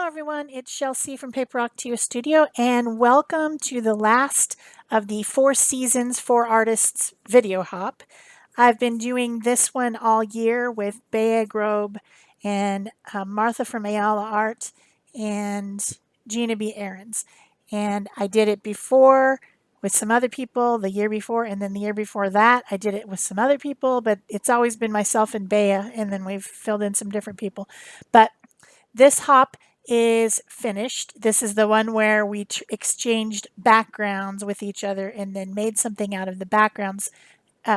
everyone, it's Shel C from PaperOcotilloStudio, and welcome to the last of the 4 Seasons, 4 Artists video hop. I've been doing this one all year with Bea Grobe and Martha from Ayala Art and Gina B. Ahrens. And I did it before with some other people the year before, and then the year before that I did it with some other people, but it's always been myself and Bea, and then we've filled in some different people. But this hop is finished. This is the one where we exchanged backgrounds with each other and then made something out of the backgrounds.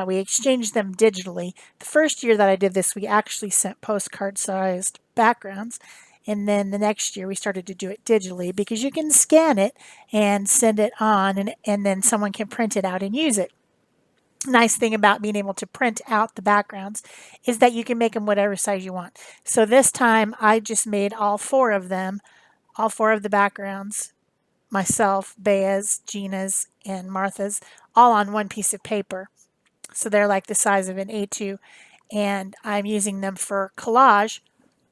We exchanged them digitally. The first year that I did this, we actually sent postcard-sized backgrounds. And then the next year we started to do it digitally because you can scan it and send it on, and then someone can print it out and use it. Nice thing about being able to print out the backgrounds is that you can make them whatever size you want. So this time I just made all 4 of the backgrounds, myself, Bea's, Gina's, and Martha's, all on one piece of paper. So they're like the size of an A2, and I'm using them for collage,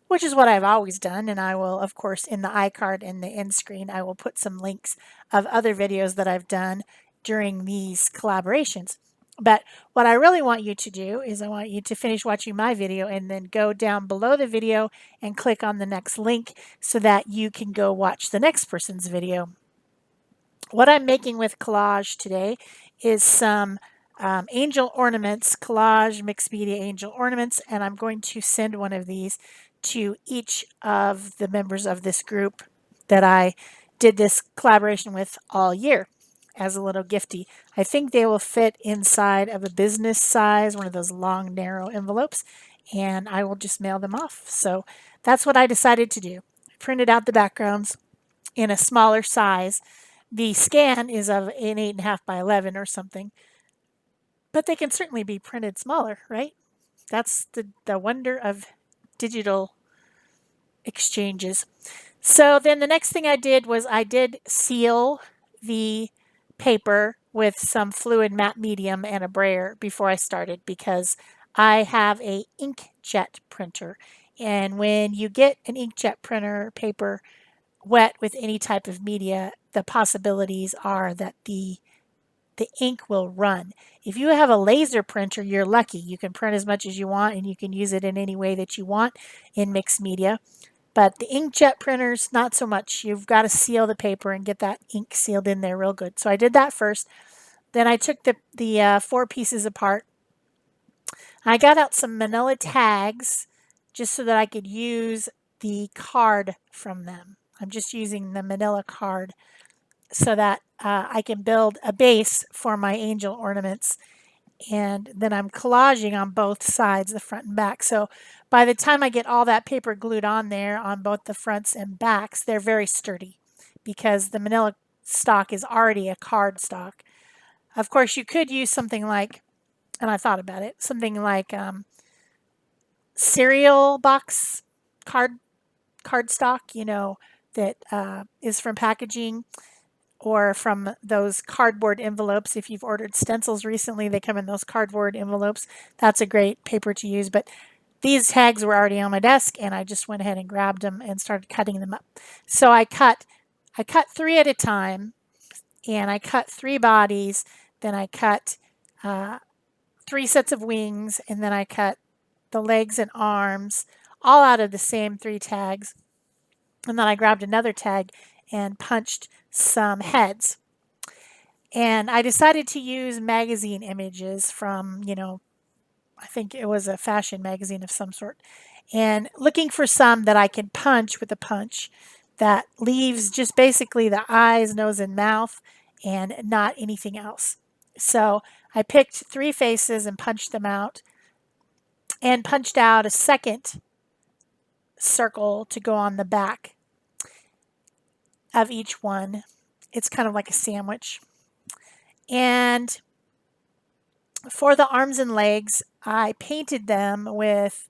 which is what I've always done. And I will, of course, in the iCard and the end screen, I will put some links of other videos that I've done during these collaborations. But what I really want you to do is I want you to finish watching my video and then go down below the video and click on the next link so that you can go watch the next person's video. What I'm making with collage today is some angel ornaments, collage mixed media angel ornaments, and I'm going to send one of these to each of the members of this group that I did this collaboration with all year as a little gifty. I think they will fit inside of a business size, one of those long, narrow envelopes, and I will just mail them off. So that's what I decided to do. I printed out the backgrounds in a smaller size. The scan is of an 8.5 by 11 or something, but they can certainly be printed smaller, right? That's the wonder of digital exchanges. So then the next thing I did was I did seal the paper with some fluid matte medium and a brayer before I started because I have a inkjet printer. And when you get an inkjet printer paper wet with any type of media, the possibilities are that the ink will run. If you have a laser printer, you're lucky. You can print as much as you want and you can use it in any way that you want in mixed media. But the inkjet printers, not so much. You've got to seal the paper and get that ink sealed in there real good. So I did that first. Then I took the 4 pieces apart. I got out some manila tags just so that I could use the card from them. I'm just using the manila card so that I can build a base for my angel ornaments. And then I'm collaging on both sides, the front and back. So by the time I get all that paper glued on there on both the fronts and backs, they're very sturdy because the manila stock is already a card stock. Of course, you could use something like, and I thought about it, something like cereal box cardstock, that is from packaging, or from those cardboard envelopes. If you've ordered stencils recently, they come in those cardboard envelopes. That's a great paper to use. But these tags were already on my desk, and I just went ahead and grabbed them and started cutting them up. So I cut 3 at a time, and I cut 3 bodies. Then I cut 3 sets of wings, and then I cut the legs and arms, all out of the same 3 tags. And then I grabbed another tag and punched some heads. And I decided to use magazine images from, I think it was a fashion magazine of some sort, and looking for some that I can punch with a punch that leaves just basically the eyes, nose, and mouth and not anything else. So I picked 3 faces and punched them out and punched out a second circle to go on the back of each one. It's kind of like a sandwich. And for the arms and legs, I painted them with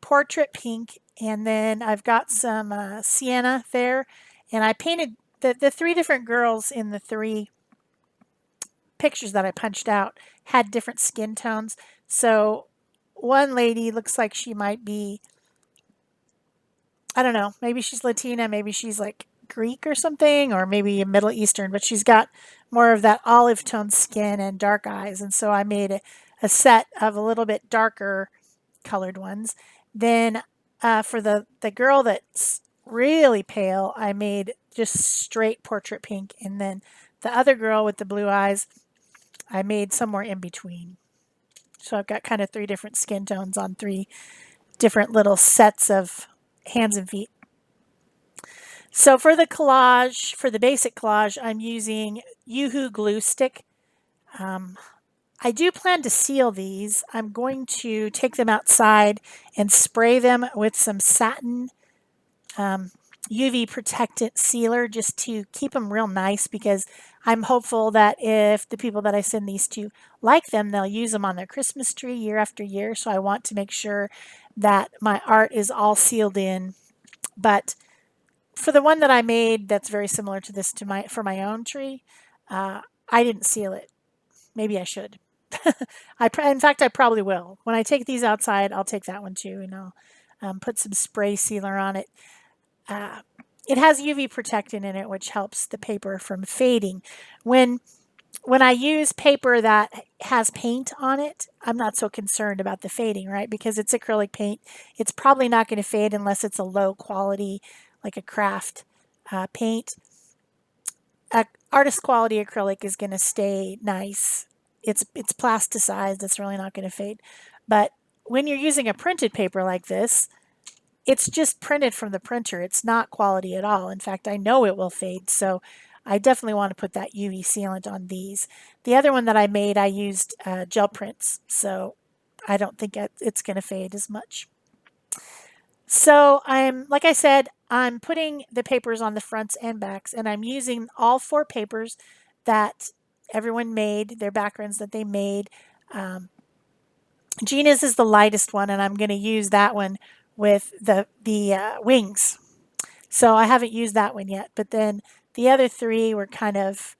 portrait pink, and then I've got some sienna there, and I painted the 3 different girls in the 3 pictures that I punched out had different skin tones. So one lady looks like she might be I don't know, maybe she's Latina, maybe she's like Greek or something, or maybe Middle Eastern, but she's got more of that olive tone skin and dark eyes. And so I made a set of a little bit darker colored ones. Then for the girl that's really pale, I made just straight portrait pink. And then the other girl with the blue eyes, I made somewhere in between. So I've got kind of three different skin tones on three different little sets of hands and feet. So for the collage, for the basic collage, I'm using Yoo-Hoo glue stick. I do plan to seal these. I'm going to take them outside and spray them with some satin UV protectant sealer just to keep them real nice, because I'm hopeful that if the people that I send these to like them, they'll use them on their Christmas tree year after year. So I want to make sure that my art is all sealed in. But for the one that I made that's very similar to this for my own tree, I didn't seal it. Maybe I should. In fact, I probably will. When I take these outside, I'll take that one too, and I'll put some spray sealer on it. It has UV protectant in it, which helps the paper from fading. When I use paper that has paint on it, I'm not so concerned about the fading, right? Because it's acrylic paint. It's probably not going to fade unless it's a low quality, like a craft paint. Artist quality acrylic is going to stay nice. It's plasticized. It's really not going to fade. But when you're using a printed paper like this, it's just printed from the printer. It's not quality at all. In fact, I know it will fade. So I definitely want to put that UV sealant on these. The other one that I made, I used gel prints. So I don't think it's going to fade as much. So like I said, I'm putting the papers on the fronts and backs, and I'm using all four papers that everyone made, their backgrounds that they made. Gina's is the lightest one, and I'm going to use that one with the wings. So I haven't used that one yet, but then the other three were kind of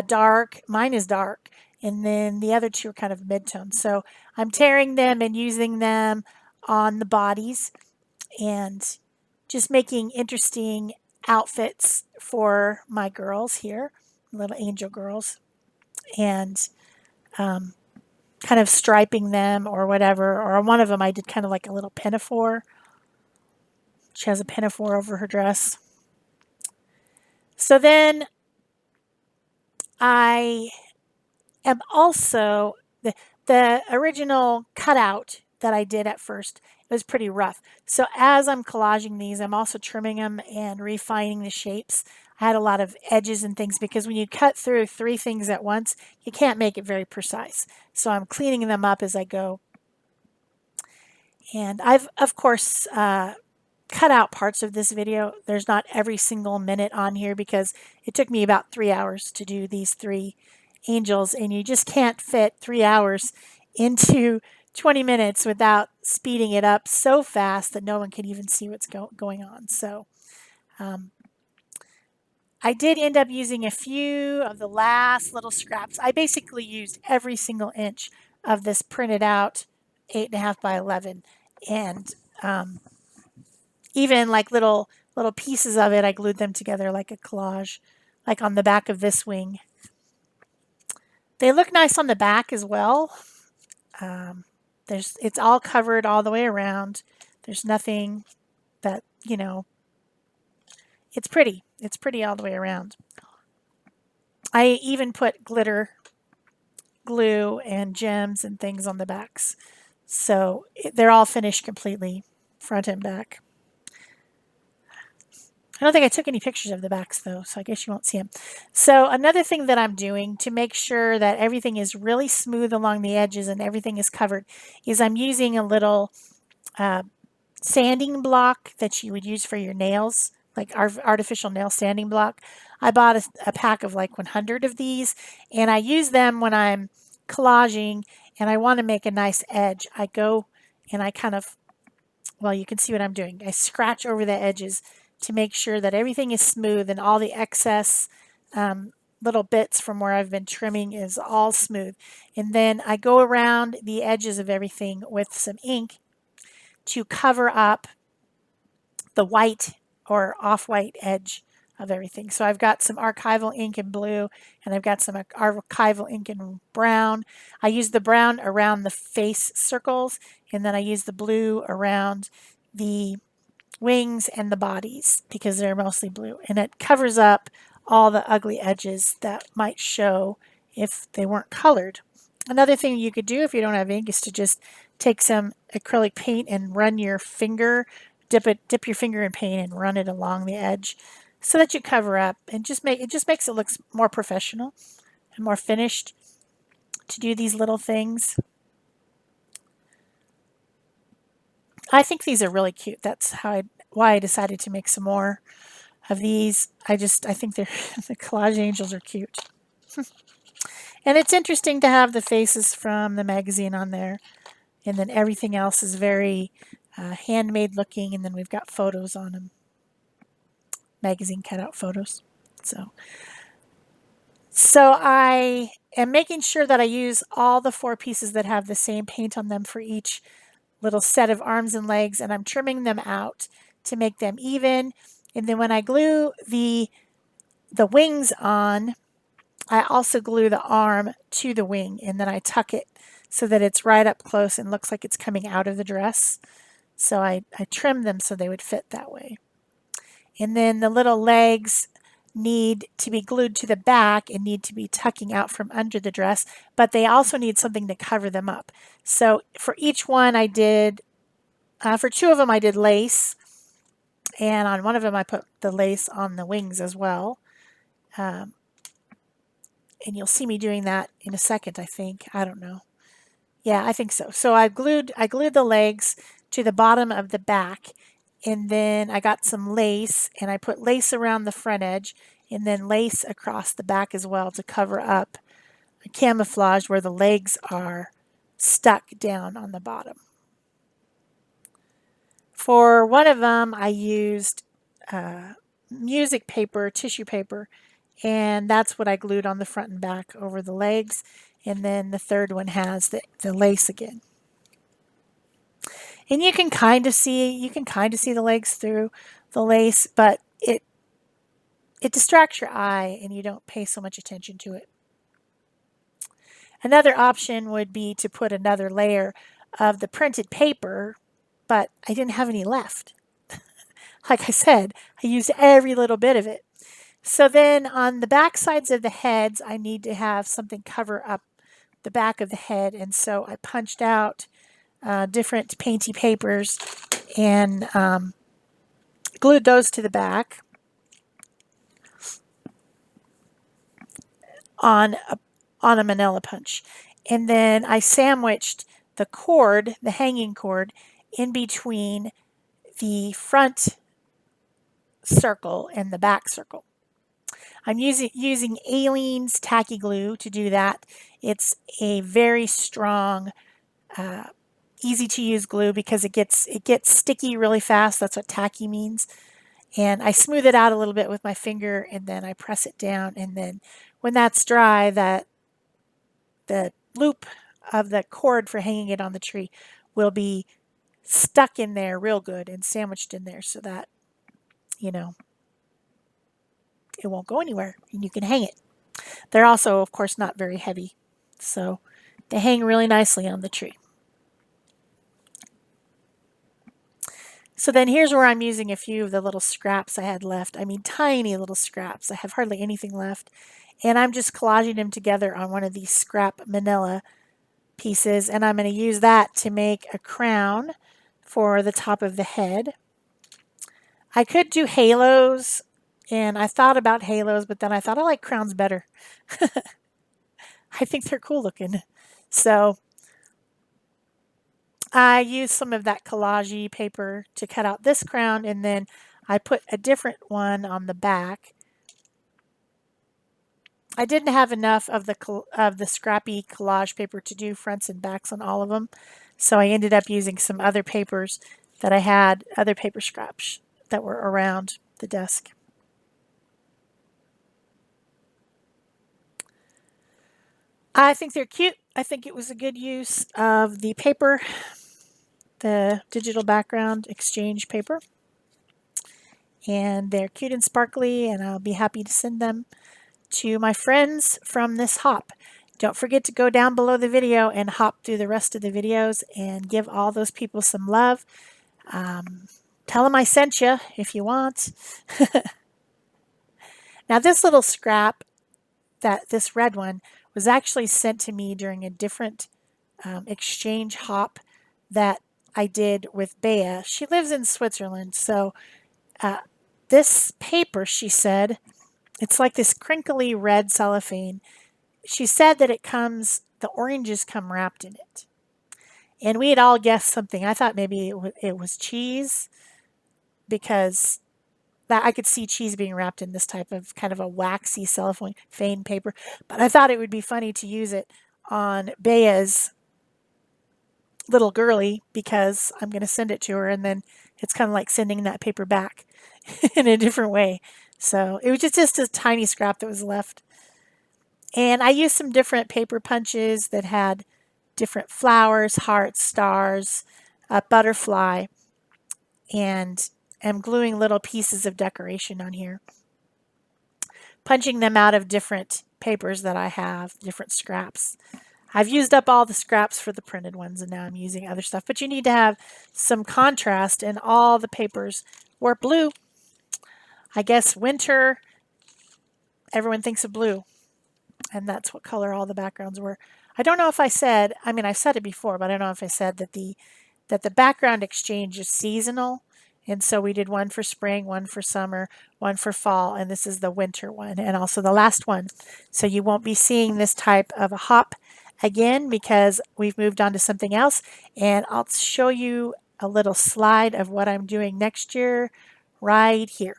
dark. Mine is dark, and then the other two are kind of mid-tone. So I'm tearing them and using them on the bodies and just making interesting outfits for my girls here, little angel girls, and kind of striping them or whatever. Or one of them I did kind of like a little pinafore. She has a pinafore over her dress. So then I am also, the original cutout that I did at first, it was pretty rough. So as I'm collaging these, I'm also trimming them and refining the shapes. I had a lot of edges and things because when you cut through three things at once, you can't make it very precise. So I'm cleaning them up as I go. And I've, of course, cut out parts of this video. There's not every single minute on here because it took me about 3 hours to do these three angels, and you just can't fit 3 hours into 20 minutes without speeding it up so fast that no one can even see what's going on. So I did end up using a few of the last little scraps. I basically used every single inch of this printed out 8.5 by 11, and even like little pieces of it, I glued them together like a collage, like on the back of this wing. They look nice on the back as well. It's all covered all the way around. There's nothing that, it's pretty. It's pretty all the way around. I even put glitter glue and gems and things on the backs. So they're all finished completely, front and back. I don't think I took any pictures of the backs though, so I guess you won't see them. So another thing that I'm doing to make sure that everything is really smooth along the edges and everything is covered is I'm using a little sanding block that you would use for your nails, like our artificial nail sanding block. I bought a pack of like 100 of these, and I use them when I'm collaging and I want to make a nice edge. I go and I kind of, well, you can see what I'm doing. I scratch over the edges to make sure that everything is smooth and all the excess little bits from where I've been trimming is all smooth. And then I go around the edges of everything with some ink to cover up the white or off-white edge of everything. So I've got some archival ink in blue, and I've got some archival ink in brown. I use the brown around the face circles, and then I use the blue around the wings and the bodies because they're mostly blue. And it covers up all the ugly edges that might show if they weren't colored. Another thing you could do if you don't have ink is to just take some acrylic paint and run your finger, dip your finger in paint and run it along the edge so that you cover up and it just makes it look more professional and more finished to do these little things. I think these are really cute. That's why I decided to make some more of these. I think they're the collage angels are cute. And it's interesting to have the faces from the magazine on there. And then everything else is very handmade looking. And then we've got photos on them. Magazine cutout photos. So I am making sure that I use all the 4 pieces that have the same paint on them for each little set of arms and legs. And I'm trimming them out to make them even. And then when I glue the wings on, I also glue the arm to the wing, and then I tuck it so that it's right up close and looks like it's coming out of the dress. So I trim them so they would fit that way. And then the little legs need to be glued to the back and need to be tucking out from under the dress, but they also need something to cover them up. So for each one I did, for 2 of them I did lace, and on one of them I put the lace on the wings as well. And you'll see me doing that in a second, I think. I don't know. Yeah, I think so. So I glued the legs to the bottom of the back, and then I got some lace, and I put lace around the front edge, and then lace across the back as well to cover up a camouflage where the legs are stuck down on the bottom. For one of them, I used music paper, tissue paper, and that's what I glued on the front and back over the legs. And then the third one has the lace again. And you can kind of see the legs through the lace, but it distracts your eye and you don't pay so much attention to it. Another option would be to put another layer of the printed paper, but I didn't have any left. Like I said, I used every little bit of it. So then on the back sides of the heads, I need to have something cover up the back of the head. And so I punched out different painty papers and glued those to the back on a manila punch. And then I sandwiched the cord, the hanging cord, in between the front circle and the back circle. I'm using Aleene's tacky glue to do that. It's a very strong, easy to use glue because it gets sticky really fast. That's what tacky means. And I smooth it out a little bit with my finger, and then I press it down. And then when that's dry, the loop of the cord for hanging it on the tree will be stuck in there real good and sandwiched in there so that, it won't go anywhere and you can hang it. They're also, of course, not very heavy, so they hang really nicely on the tree. So then here's where I'm using a few of the little scraps I had left. I mean, tiny little scraps. I have hardly anything left. And I'm just collaging them together on one of these scrap manila pieces, and I'm going to use that to make a crown for the top of the head. I could do halos, and I thought about halos, but then I thought I like crowns better. I think they're cool looking. So I used some of that collage paper to cut out this crown, and then I put a different one on the back. I didn't have enough of the scrappy collage paper to do fronts and backs on all of them, so I ended up using some other papers that I had, other paper scraps that were around the desk. I think they're cute. I think it was a good use of the paper, the digital background exchange paper. and they're cute and sparkly, and I'll be happy to send them to my friends from this hop. Don't forget to go down below the video and hop through the rest of the videos and give all those people some love. Tell them I sent you if you want. Now this little scrap, this red one, was actually sent to me during a different exchange hop that I did with Bea. She lives in Switzerland, so this paper, she said, it's like this crinkly red cellophane. She said that the oranges come wrapped in it. And we had all guessed something. I thought maybe it was cheese, because that I could see cheese being wrapped in this type of kind of a waxy cellophane paper. But I thought it would be funny to use it on Bea's little girly, because I'm going to send it to her, and then it's kind of like sending that paper back in a different way. So it was just a tiny scrap that was left. And I used some different paper punches that had different flowers, hearts, stars, a butterfly, and am gluing little pieces of decoration on here. Punching them out of different papers that I have, different scraps. I've used up all the scraps for the printed ones, and now I'm using other stuff. But you need to have some contrast, and all the papers were blue. I guess winter, everyone thinks of blue, and that's what color all the backgrounds were. I don't know if I said, I mean, I've said it before, but I don't know if I said that the background exchange is seasonal. And so we did one for spring, one for summer, one for fall, and this is the winter one, and also the last one. So you won't be seeing this type of a hop again, because we've moved on to something else. And I'll show you a little slide of what I'm doing next year right here.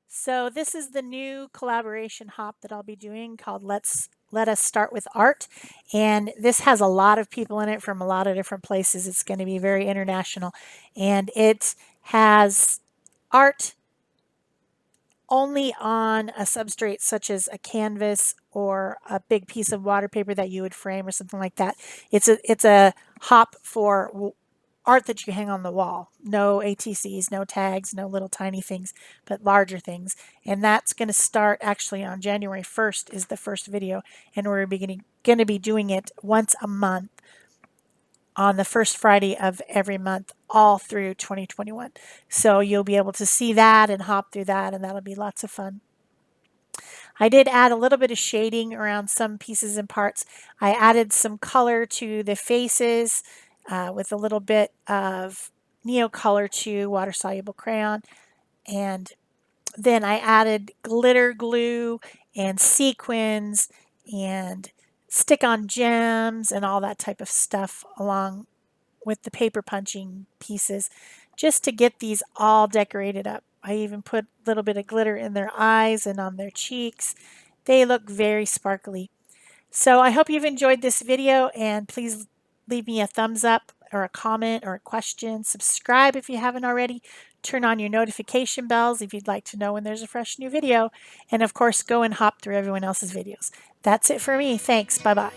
So this is the new collaboration hop that I'll be doing, called Let Us Start with Art. And this has a lot of people in it from a lot of different places. It's going to be very international. And it has art only on a substrate such as a canvas or a big piece of water paper that you would frame or something like that. It's a hop for art that you hang on the wall. No ATCs, no tags, no little tiny things, but larger things. And that's going to start actually on January 1st is the first video, and we're going to be doing it once a month on the first Friday of every month all through 2021. So you'll be able to see that and hop through that, and that'll be lots of fun. I did add a little bit of shading around some pieces and parts. I added some color to the faces with a little bit of Neo Color 2 water-soluble crayon. And then I added glitter glue and sequins and stick-on gems and all that type of stuff along with the paper punching pieces, just to get these all decorated up. I even put a little bit of glitter in their eyes and on their cheeks. They look very sparkly. So I hope you've enjoyed this video, and please leave me a thumbs up or a comment or a question. Subscribe if you haven't already. Turn on your notification bells if you'd like to know when there's a fresh new video. And of course, go and hop through everyone else's videos. That's it for me. Thanks. Bye-bye.